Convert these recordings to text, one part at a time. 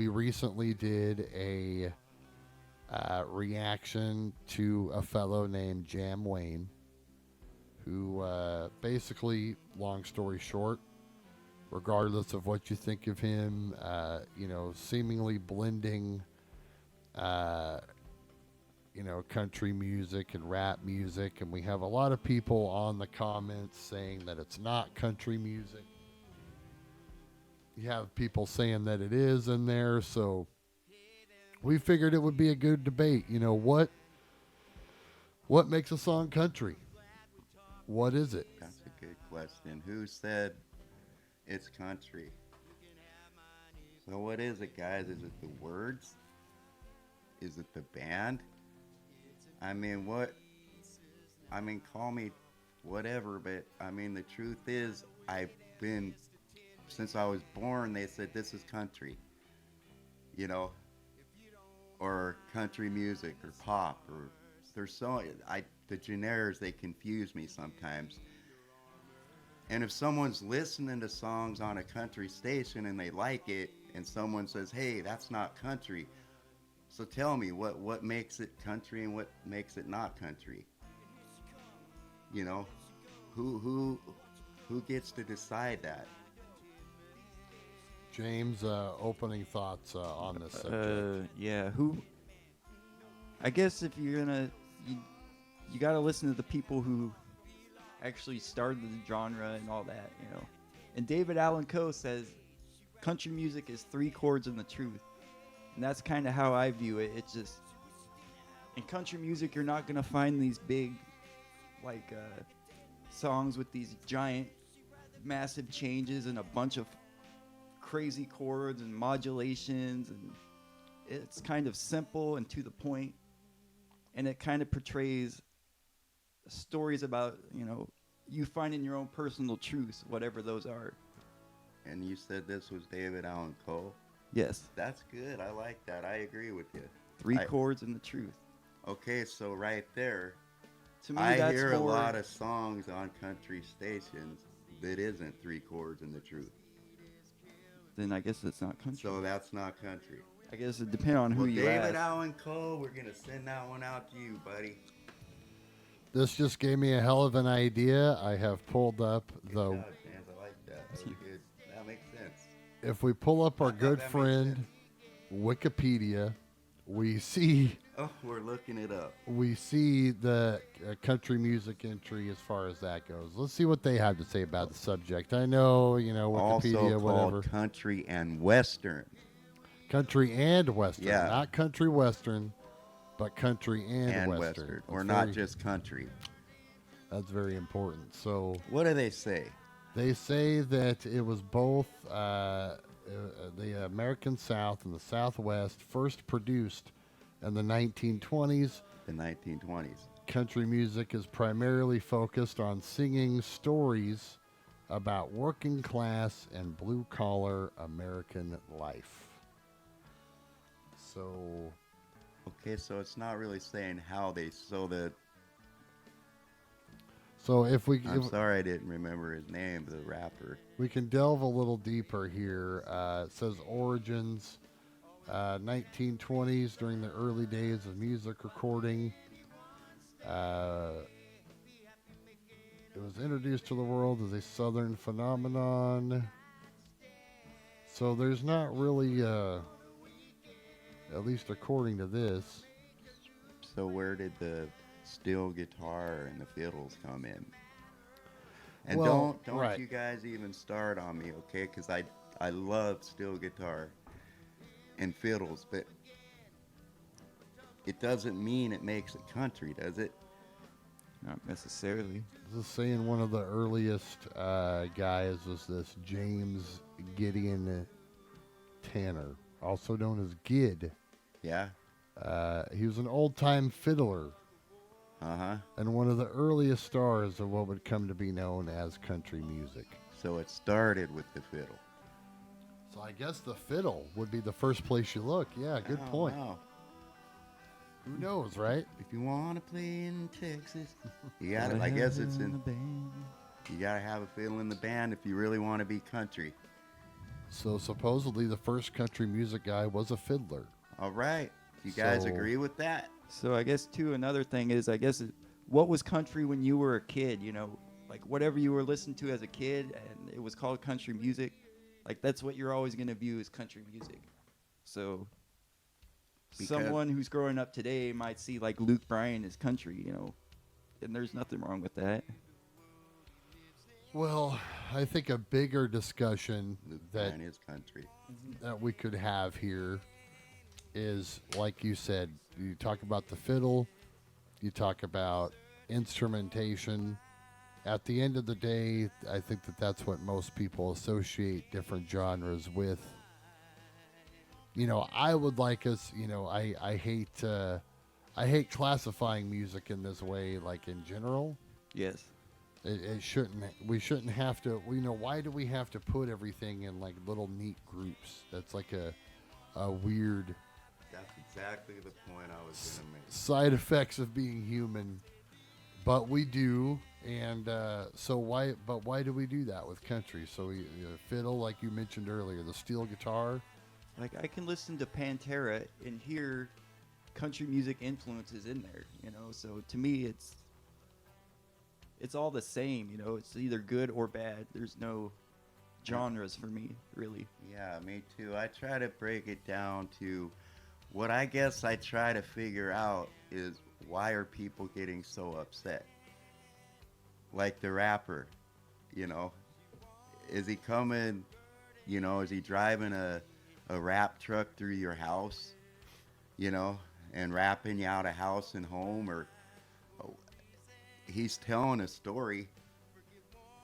we recently did a reaction to a fellow named Jam Wayne, who basically, long story short, regardless of what you think of him, seemingly blending, uh, country music and rap music. And we have a lot of people on the comments saying that it's not country music. You have people saying that it is in there. So we figured it would be a good debate. What makes a song country? What is it? That's a good question. Who said it's country? So what is it, guys? Is it the words? Is it the band? Call me whatever, but the truth is, since I was born, they said this is country, or country music, or pop, or the genres, they confuse me sometimes. And if someone's listening to songs on a country station and they like it, and someone says, hey, that's not country, so tell me, what makes it country and what makes it not country? Who gets to decide that? James, opening thoughts on this subject. Yeah, I guess if you're gonna, you gotta listen to the people who actually started the genre and all that, And David Allan Coe says, country music is 3 chords and the truth. And that's kind of how I view it. It's just, in country music, you're not going to find these big, songs with these giant, massive changes and a bunch of crazy chords and modulations. And it's kind of simple and to the point. And it kind of portrays stories about, you finding your own personal truths, whatever those are. And you said this was David Allan Coe? Yes. That's good. I like that. I agree with you. 3 chords and the truth. Okay, so right there, to me, I hear a lot of songs on country stations that isn't 3 chords and the truth. Then I guess it's not country. So that's not country. I guess it depends on who you ask. David Allan Coe, we're going to send that one out to you, buddy. This just gave me a hell of an idea. I have pulled up Good job, James. I like that. That was good. That makes sense. If we pull up our good friend Wikipedia, we see. Oh, we're looking it up. We see the country music entry as far as that goes. Let's see what they have to say about the subject. I know, Wikipedia, also called whatever. Country and Western. Country and Western, yeah. Not country Western, but country and Western. Or not just country. That's very important. So, what do they say? They say that it was both the American South and the Southwest first produced in the 1920s. The 1920s. Country music is primarily focused on singing stories about working class and blue collar American life. So. Okay, so it's not really saying how they So if we, I'm sorry I didn't remember his name, the rapper. We can delve a little deeper here. It says origins, 1920s during the early days of music recording. It was introduced to the world as a southern phenomenon. So there's not really, at least according to this. So where did the steel guitar and the fiddles come in? And don't right. You guys even start on me, okay? Because I love steel guitar and fiddles, but it doesn't mean it makes it country, does it? Not necessarily. This is saying one of the earliest guys was this James Gideon Tanner, also known as Gid. Yeah. He was an old-time fiddler. Uh-huh. And one of the earliest stars of what would come to be known as country music. So it started with the fiddle. So I guess the fiddle would be the first place you look. Yeah, good point. Wow. Who knows, right? If you want to play in Texas, you gotta. I guess it's in. You gotta have a fiddle in the band if you really want to be country. So supposedly the first country music guy was a fiddler. All right. You guys So- agree with that? So I guess too another thing is what was country when you were a kid? You know, like whatever you were listening to as a kid, and it was called country music. Like that's what you're always gonna view as country music. So Because- someone who's growing up today might see like Luke Bryan as country, you know, and there's nothing wrong with that. Well, I think a bigger discussion Luke that Bryan is country. we could have here is, like you said, you talk about the fiddle, you talk about instrumentation. At the end of the day, I think that that's what most people associate different genres with. You know, I would like us, you know, I hate classifying music in this way, like in general. Yes. It shouldn't. We shouldn't have to. You know, why do we have to put everything in like little neat groups? That's like a weird That's exactly the point I was going to make. side effects of being human. But we do, and so why? But why do we do that with country? So fiddle, like you mentioned earlier, the steel guitar. Like I can listen to Pantera and hear country music influences in there, you know. So to me, it's all the same, you know. It's either good or bad. There's no genres for me, really. Yeah, me too. I try to break it down to what I guess I try to figure out is why are people getting so upset? Like the rapper, you know, is he coming, you know, is he driving a rap truck through your house, you know, and rapping you out of house and home, or he's telling a story,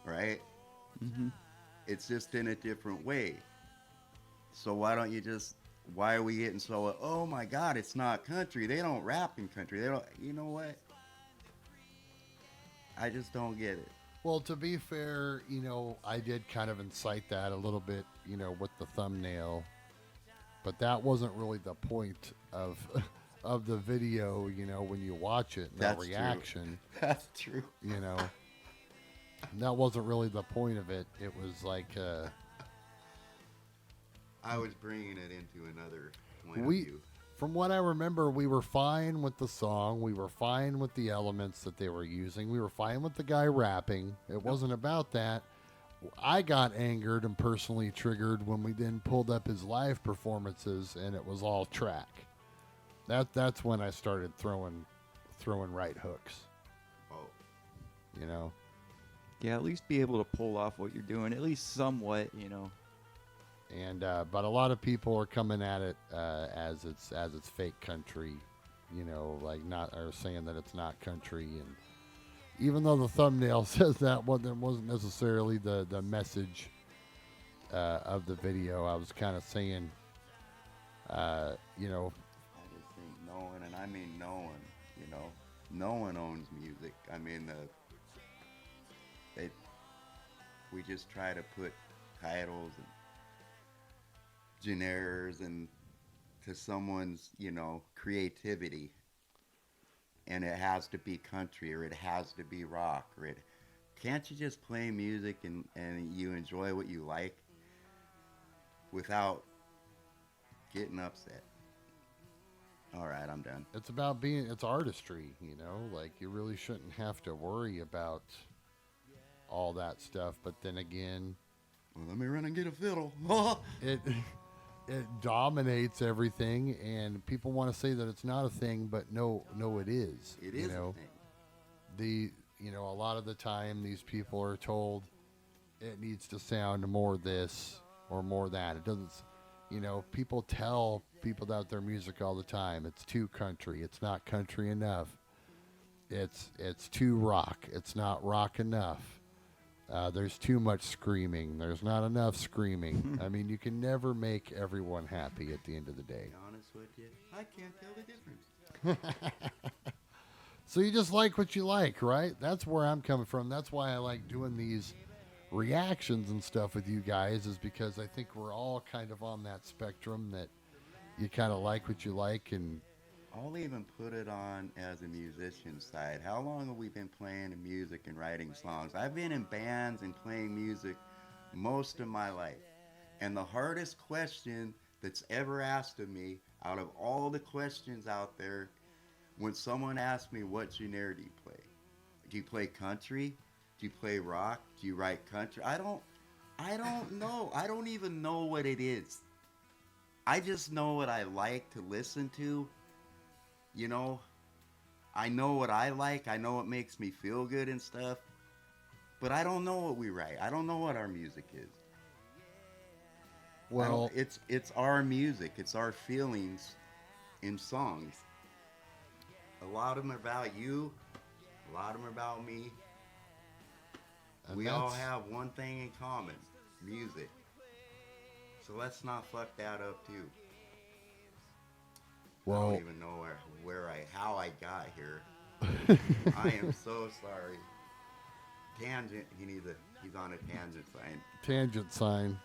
right? Mm-hmm. It's just in a different way. So why don't you just, why are we getting so, oh my God, it's not country. They don't rap in country. They don't, you know what? I just don't get it. Well, to be fair, you know, I did kind of incite that a little bit, you know, with the thumbnail, but that wasn't really the point of of the video. You know, when you watch it, That's the true. reaction, That's true. you know, that wasn't really the point of it. It was like I was bringing it into another point of we, view. from what I remember, we were fine with the song. We were fine with the elements that they were using. We were fine with the guy rapping. It wasn't about that. I got angered and personally triggered when we then pulled up his live performances and it was all track. That's when I started throwing right hooks. Oh, You know. Yeah, at least be able to pull off what you're doing, at least somewhat, you know. And but a lot of people are coming at it as it's fake country, you know, like not or saying that it's not country. And even though the thumbnail says that, wasn't necessarily the message of the video. I was kind of saying, you know, I just think no one, and I mean no one, you know, no one owns music. I mean, we just try to put titles and genres and to someone's, you know, creativity, and it has to be country or it has to be rock or it can't you just play music and you enjoy what you like without getting upset? All right, I'm done. it's about it's artistry, you know, like you really shouldn't have to worry about all that stuff. But then again, Well, let me run and get a fiddle. it dominates everything, and people want to say that it's not a thing, but no, it is. It you is know, a thing. a lot of the time these people are told it needs to sound more this or more that. It doesn't. You know, people tell people about their music all the time. It's too country. It's not country enough. It's too rock. It's not rock enough. There's too much screaming. There's not enough screaming. I mean, you can never make everyone happy at the end of the day. To be honest with you, I can't tell the difference. So you just like what you like, right? That's where I'm coming from. That's why I like doing these reactions and stuff with you guys, is because I think we're all kind of on that spectrum that you kind of like what you like. And I'll even put it on as a musician side. How long have we been playing music and writing songs? I've been in bands and playing music most of my life. And the hardest question that's ever asked of me, out of all the questions out there, when someone asks me, what genre do you play? Do you play country? Do you play rock? Do you write country? I don't know. I don't even know what it is. I just know what I like to listen to. You know, I know what I like. I know what makes me feel good and stuff. But I don't know what we write. I don't know what our music is. Well, it's our music. It's our feelings in songs. A lot of them are about you. A lot of them are about me. We all have one thing in common: music. So let's not fuck that up too. well, I don't even know how I got here. I am so sorry. Tangent. He's on a tangent sign. tangent sign.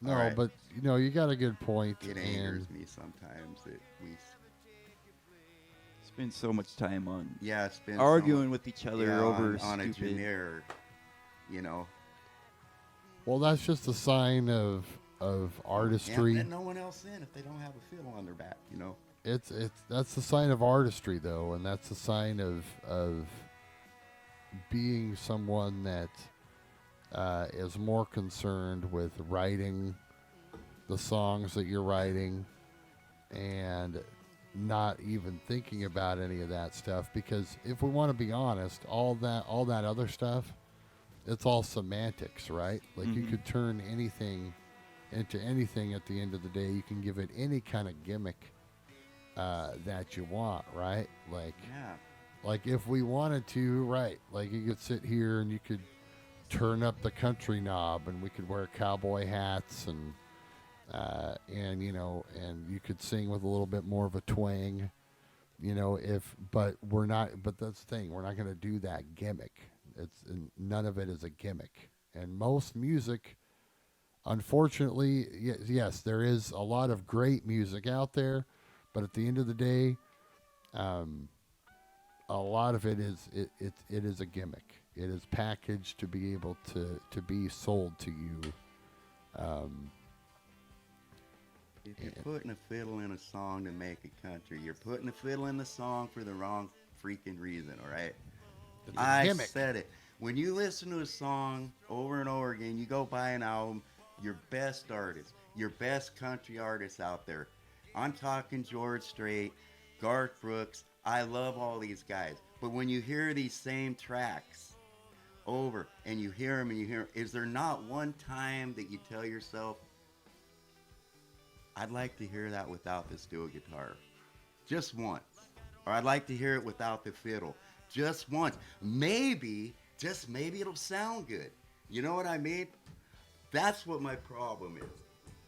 No, All right. but you got a good point. It angers me sometimes that we. Spend so much time on Spend arguing with each other over on a stupid. generic, Well, that's just a sign of artistry. And no one else in if they don't have a fiddle on their back, It's that's the sign of artistry, though, and that's a sign of being someone that is more concerned with writing the songs that you're writing and not even thinking about any of that stuff. Because if we want to be honest, all that other stuff, it's all semantics, right? Like you could turn anything into anything at the end of the day. You can give it any kind of gimmick that you want, right? Like if we wanted to, right? Like you could sit here and you could turn up the country knob, and we could wear cowboy hats, and you could sing with a little bit more of a twang, but we're not. But that's the thing, we're not going to do that gimmick. None of it is a gimmick, and most music, unfortunately, yes, there is a lot of great music out there, but at the end of the day, a lot of it is it is a gimmick. It is packaged to be able to be sold to you. If you're putting a fiddle in a song to make a country, you're putting a fiddle in the song for the wrong freaking reason, all right? I gimmick. said it. When you listen to a song over and over again, you go buy an album, your best artists, your best country artists out there. I'm talking George Strait, Garth Brooks. I love all these guys. But when you hear these same tracks over and you hear them and you hear them, is there not one time that you tell yourself, I'd like to hear that without the steel guitar? Just once. Or I'd like to hear it without the fiddle. Just once. Maybe, just maybe it'll sound good. You know what I mean? That's what my problem is.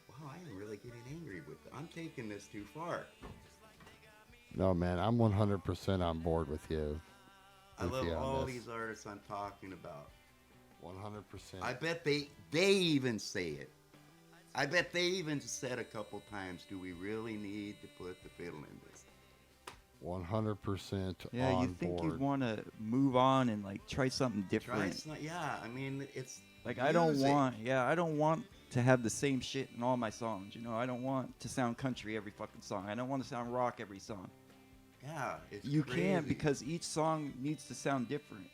Wow, I am really getting angry with it. I'm taking this too far. No, man, I'm 100% on board with you. I love all these artists I'm talking about. 100%. I bet they even say it. I bet they even said a couple times, do we really need to put the fiddle in this? 100% Yeah, on you think board. you'd want to move on and like try something different. I mean, it's Like music. I don't want to have the same shit in all my songs. I don't want to sound country every fucking song. I don't want to sound rock every song. Yeah, it's You crazy. can't, because each song needs to sound different.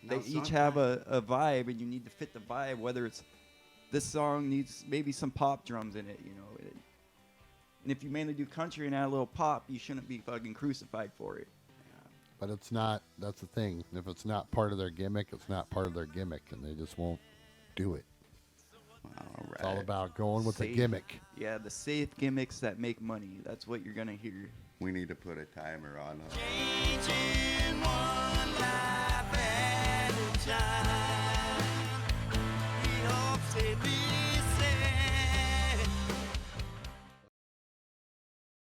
They Now, each have a vibe, and you need to fit the vibe. Whether it's this song needs maybe some pop drums in it, and if you mainly do country and add a little pop, you shouldn't be fucking crucified for it. But it's not. That's the thing. If it's not part of their gimmick, it's not part of their gimmick, and they just won't do it. All right. It's all about going with the Safe. gimmick. Yeah, the safe gimmicks that make money. That's what you're gonna hear. We need to put a timer on. Caging